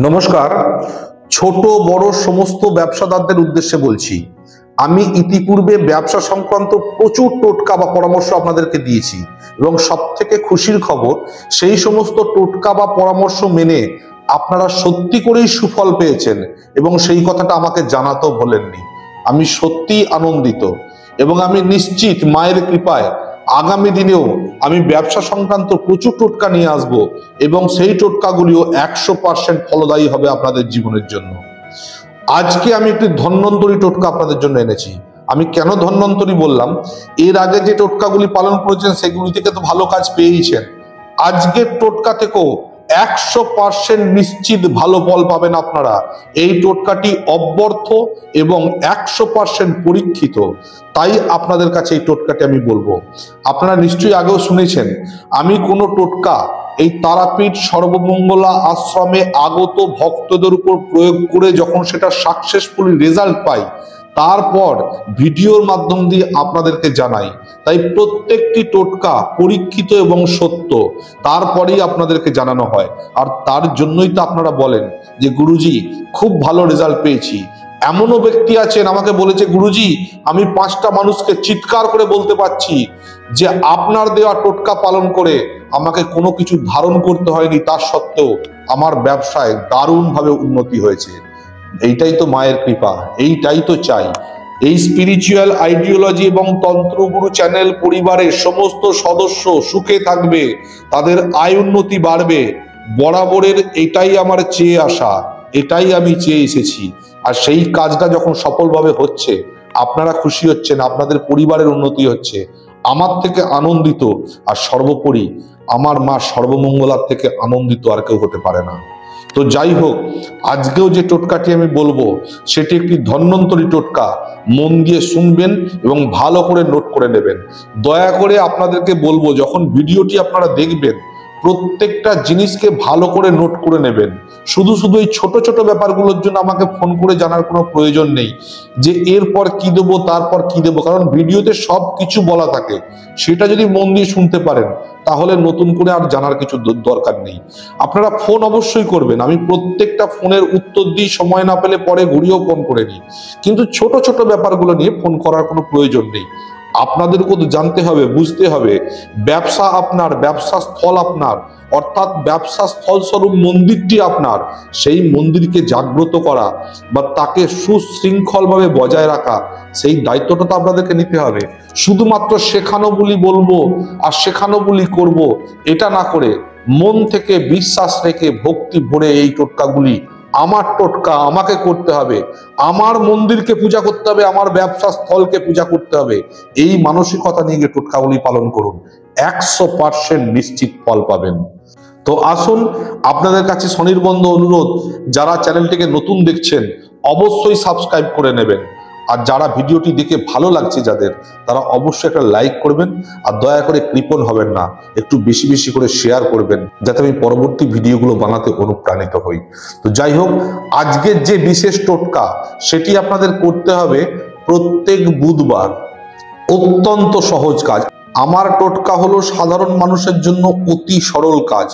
নমস্কার। ছোট বড় সমস্ত ব্যবসাদারদের উদ্দেশ্যে বলছি, আমি ইতিপূর্বে ব্যবসা সংক্রান্ত প্রচুর টোটকা বা পরামর্শ আপনাদেরকে দিয়েছি এবং সবথেকে খুশির খবর, সেই সমস্ত টোটকা বা পরামর্শ মেনে আপনারা সত্যি করেই সুফল পেয়েছেন এবং সেই কথাটা আমাকে জানাতেও ভোলেননি। আমি সত্যিই আনন্দিত এবং আমি নিশ্চিত মায়ের কৃপায় আগামী দিনেও আমি ব্যবসা সংক্রান্ত প্রচুর টোটকা নিয়ে আসব এবং সেই টোটকাগুলিও 100% ফলদায়ী হবে আপনাদের জীবনের জন্য। আজকে আমি একটি ধন্বন্তরী টোটকা আপনাদের জন্য এনেছি। আমি কেন ধন্বন্তরী বললাম, এর আগে যে টোটকাগুলি পালন করেছেন সেগুলি থেকে তো ভালো কাজ পেয়েইছেন। আজকের টোটকা থেকেও 100% নিশ্চিত ভালো ফল পাবেন আপনারা। এই টোটকাটি অব্যর্থ এবং 100% পরীক্ষিত, তাই আপনাদের কাছে এই টোটকাটি আমি বলবো। আপনারা নিশ্চয়ই আগেও শুনেছেন, আমি কোনো টোটকা এই তারাপীঠ সর্বমঙ্গলা আশ্রমে আগত ভক্তদের উপর প্রয়োগ করে যখন সেটা সাকসেসফুলি রেজাল্ট পাই, তারপর ভিডিওর মাধ্যম দিয়ে আপনাদেরকে জানাই। তাই প্রত্যেকটি টোটকা পরীক্ষিত এবং সত্য, তারপরেই আপনাদেরকে জানানো হয়। আর তার জন্যই তো আপনারা বলেন যে গুরুজি খুব ভালো রেজাল্ট পেয়েছি। এমনও ব্যক্তি আছেন আমাকে বলেছে, গুরুজি আমি 5টা মানুষকে চিৎকার করে বলতে পারছি যে আপনার দেওয়া টোটকা পালন করে আমাকে কোনো কিছু ধারণ করতে হয়নি, তার সত্ত্বেও আমার ব্যবসায় দারুণভাবে উন্নতি হয়েছে। এইটাই তো মায়ের কৃপা, এইটাই তো চাই। এই স্পিরিচুয়াল আইডিওলজি এবং তন্ত্রগুরু চ্যানেল পরিবারের সমস্ত সদস্য সুখে থাকবে, তাদের আয় উন্নতি বাড়বে, বরাবরের এটাই আমার চেয়ে আসা, এটাই আমি চেয়ে এসেছি। আর সেই কাজটা যখন সফলভাবে হচ্ছে, আপনারা খুশি হচ্ছেন, আপনাদের পরিবারের উন্নতি হচ্ছে, আমার থেকে আনন্দিত আর সর্বোপরি আমার মা সর্বমঙ্গলার থেকে আনন্দিত আর কেউ হতে পারে না। তো যাই হোক, আজকেও যে টোটকাটি আমি বলবো সেটি একটি ধন্বন্তরী টোটকা। মন দিয়ে শুনবেন এবং ভালো করে নোট করে নেবেন। দয়া করে আপনাদেরকে বলবো, যখন ভিডিওটি আপনারা দেখবেন প্রত্যেকটা জিনিসকে ভালো করে নোট করে নেবেন। শুধু শুধু এই ছোট ছোট ব্যাপারগুলোর জন্য আমাকে ফোন করে জানার কোনো প্রয়োজন নেই যে এরপর কি দেবো তারপর কি দেবো, কারণ ভিডিওতে সব কিছু বলা থাকে। সেটা যদি মন দিয়ে শুনতে পারেন তাহলে নতুন করে আর জানার কিছু দরকার নেই। আপনারা ফোন অবশ্যই করবেন, আমি প্রত্যেকটা ফোনের উত্তর দিই, সময় না পেলে পরে ঘুরিয়েও ফোন করে নিই, কিন্তু ছোট ছোট ব্যাপারগুলো নিয়ে ফোন করার কোনো প্রয়োজন নেই। আপনাদেরকেও তো জানতে হবে, বুঝতে হবে, ব্যবসা আপনার, ব্যবসা স্থল আপনার, অর্থাৎ ব্যবসা স্থল স্বরূপ মন্দিরটি আপনার। সেই মন্দিরকে জাগ্রত করা বা তাকে সুশৃঙ্খলভাবে বজায় রাখা, সেই দায়িত্বটা তো আপনাদেরকে নিতে হবে। শুধুমাত্র শেখানো বলি বলবো আর শেখানো বলি করব, এটা না করে মন থেকে বিশ্বাস রেখে ভক্তি ভরে এই টোটকাগুলি, আমার টোটকা আমাকে করতে হবে, আমার মন্দিরকে পূজা করতে হবে, আমার ব্যবসা স্থলকে পূজা করতে হবে, এই মানসিকতা নিয়ে গিয়ে টোটকাগুলি পালন করুন। 100% নিশ্চিত ফল পাবেন। তো আসুন, আপনাদের কাছে স্বনির্বন্ধ অনুরোধ, যারা চ্যানেলটিকে নতুন দেখছেন অবশ্যই সাবস্ক্রাইব করে নেবেন। আর যারা ভিডিওটি দেখে ভালো লাগছে যাদের, তারা অবশ্যই একটা লাইক করবেন। আর দয়া করে কৃপণ হবেন না, একটু বেশি বেশি করে শেয়ার করবেন, যাতে আমি পরবর্তী ভিডিওগুলো বানাতে অনুপ্রাণিত হই। তো যাই হোক, আজকের যে বিশেষ টোটকা সেটি আপনাদের করতে হবে প্রত্যেক বুধবার। অত্যন্ত সহজ কাজ। আমার টোটকা হলো সাধারণ মানুষের জন্য অতি সরল কাজ।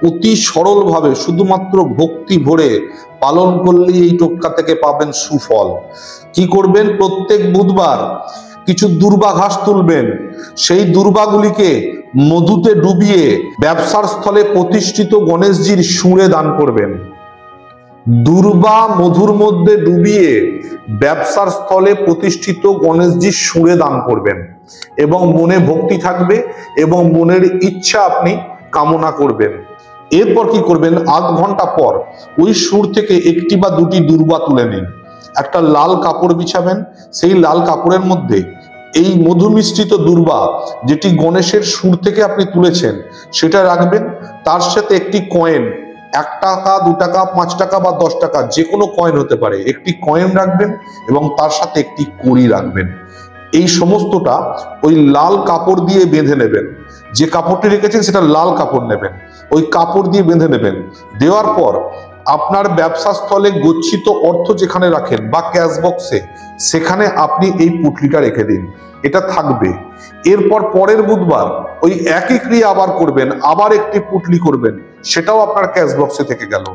অতি সরলভাবে শুধুমাত্র ভক্তি ভরে পালন করলেই এই টোটকা থেকে পাবেন সুফল। কি করবেন? প্রত্যেক বুধবার কিছু দূর্বা ঘাস তুলবেন, সেই দূর্বাগুলিকে মধুতে ডুবিয়ে ব্যবসার স্থলে প্রতিষ্ঠিত গণেশজির সুরে দান করবেন। দূর্বা মধুর মধ্যে ডুবিয়ে ব্যবসার স্থলে প্রতিষ্ঠিত গণেশজির সুরে দান করবেন এবং মনে ভক্তি থাকবে এবং মনের ইচ্ছা আপনি কামনা করবেন। এরপর কি করবেন? আধ ঘন্টা পর ওই সুর থেকে একটি বা দুটি দূর্বা তুলে নিন, একটা লাল কাপড় বিছাবেন, সেই লাল কাপড়ের মধ্যে এই মধু মিশ্রিত দূর্বা, যেটি গণেশের সুর থেকে আপনি তুলেছেন, সেটা রাখবেন। তার সাথে একটি কয়েন, 1 টাকা 2 টাকা 5 টাকা বা 10 টাকা, যে কোনো কয়েন হতে পারে, একটি কয়েন রাখবেন এবং তার সাথে একটি কড়ি রাখবেন। এই সমস্তটা ওই লাল কাপড় দিয়ে বেঁধে নেবেন। যে কাপড়টি রেখেছেন সেটা লাল কাপড় নেবেন, ওই কাপড় দিয়ে বেঁধে নেবেন। দেওয়ার পর আপনার ব্যবসা স্থলে গচ্ছিত অর্থ যেখানে রাখেন বা ক্যাশ বক্সে, সেখানে আপনি এই পুটলিটা রেখে দিন, এটা থাকবে। এরপর পরের বুধবার ওই একই ক্রিয়া আবার করবেন, আবার একটি পুটলি করবেন সেটাও আপনার ক্যাশ বক্সে থেকে গেল।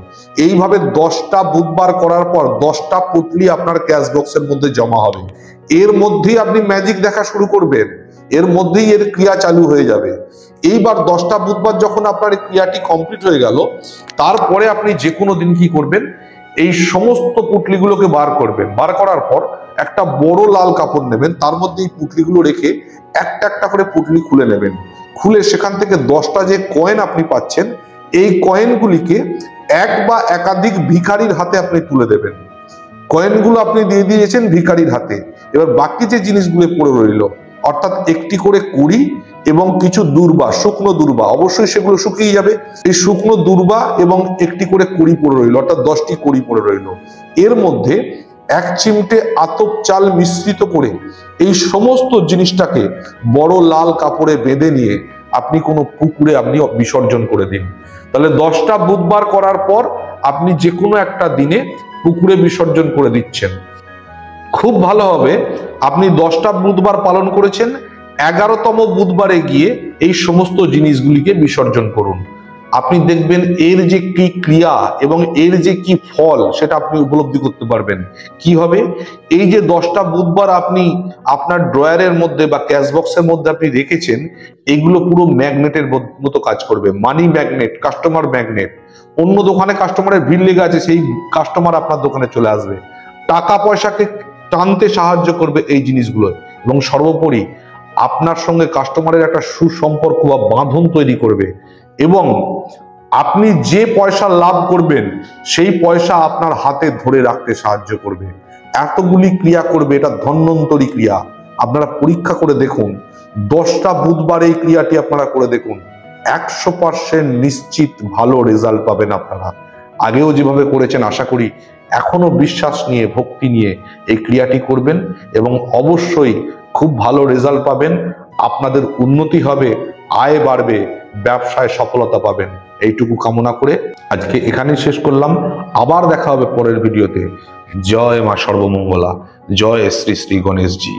এইভাবে 10টা বুধবার করার পর 10টা পুটলি আপনার ক্যাশ বক্সের মধ্যে জমা হবে। এর মধ্যেই আপনি ম্যাজিক দেখা শুরু করবেন, এর মধ্যেই এর ক্রিয়া চালু হয়ে যাবে। এইবার 10টা বুধবার যখন আপনার এই ক্রিয়াটি কমপ্লিট হয়ে গেল, তারপরে আপনি যে কোনো দিন কি করবেন, এই সমস্ত পুটলিগুলোকে বার করবেন। বার করার পর একটা বড় লাল কাপড় নেবেন, তার মধ্যে এই পুটলিগুলো রেখে একটা একটা করে পুটলি খুলে নেবেন। খুলে সেখান থেকে 10টা যে কয়েন আপনি পাচ্ছেন, এই কয়েনগুলিকে এক বা একাধিক ভিখারির হাতে আপনি তুলে দেবেন। কয়েনগুলো আপনি দিয়ে দিয়েছেন ভিখারির হাতে। এবার বাকি যে জিনিসগুলো পড়ে রইল, অর্থাৎ একটি করে কুড়ি এবং কিছু দূর্বা, শুকনো দূর্বা, অবশ্যই সেগুলো শুকিয়ে যাবে। এই শুকনো দূর্বা এবং একটি করে কুড়ি পড়ে রইল, অর্থাৎ 10টি কুড়ি পড়ে রইল। এর মধ্যে 1 চিমটে আতপ চাল মিশ্রিত করে এই সমস্ত জিনিসটাকে বড় লাল কাপড়ে বেঁধে নিয়ে আপনি কোনো পুকুরে আপনি বিসর্জন করে দিন। তাহলে 10টা বুধবার করার পর আপনি যে কোনো একটা দিনে পুকুরে বিসর্জন করে দিচ্ছেন। খুব ভালো হবে, আপনি 10টা বুধবার পালন করেছেন, 11তম বুধবারে গিয়ে এই সমস্ত জিনিসগুলিকে বিসর্জন করুন। আপনি দেখবেন এর যে কি ক্রিয়া এবং এর যে কি ফল সেটা আপনি উপলব্ধি করতে পারবেন। কি হবে, এই যে 10টা বুধবার আপনি আপনার ড্রয়ারের মধ্যে বা ক্যাশ বক্সের মধ্যে আপনি রেখেছেন, এগুলো পুরো ম্যাগনেটের মতো কাজ করবে, মানি ম্যাগনেট, কাস্টমার ম্যাগনেট। অন্য দোকানে কাস্টমারের ভিড় লেগে আছে, সেই কাস্টমার আপনার দোকানে চলে আসবে। টাকা পয়সাকে টানতে সাহায্য করবে এই জিনিসগুলো, এবং সর্বোপরি আপনার সঙ্গে কাস্টমারের একটা সুসম্পর্ক বা বাঁধন তৈরি করবে। এবং আপনি যে পয়সা লাভ করবেন সেই পয়সা আপনার হাতে ধরে রাখতে সাহায্য করবে। এতগুলি ক্রিয়া করবে, এটা ধন্বন্তরী ক্রিয়া। আপনারা পরীক্ষা করে দেখুন, 10টা বুধবার এই ক্রিয়াটি আপনারা করে দেখুন, 100% নিশ্চিত ভালো রেজাল্ট পাবেন আপনারা। আগেও যেভাবে করেছেন, আশা করি এখনো বিশ্বাস নিয়ে, ভক্তি নিয়ে এই ক্রিয়াটি করবেন এবং অবশ্যই খুব ভালো রেজাল্ট পাবেন। আপনাদের উন্নতি হবে, আয় বাড়বে, ব্যবসায় সফলতা পাবেন। এইটুকু কামনা করে আজকে এখানেই শেষ করলাম। আবার দেখা হবে পরের ভিডিওতে। জয় মা সর্বমঙ্গলা, জয় শ্রী শ্রী গণেশজি।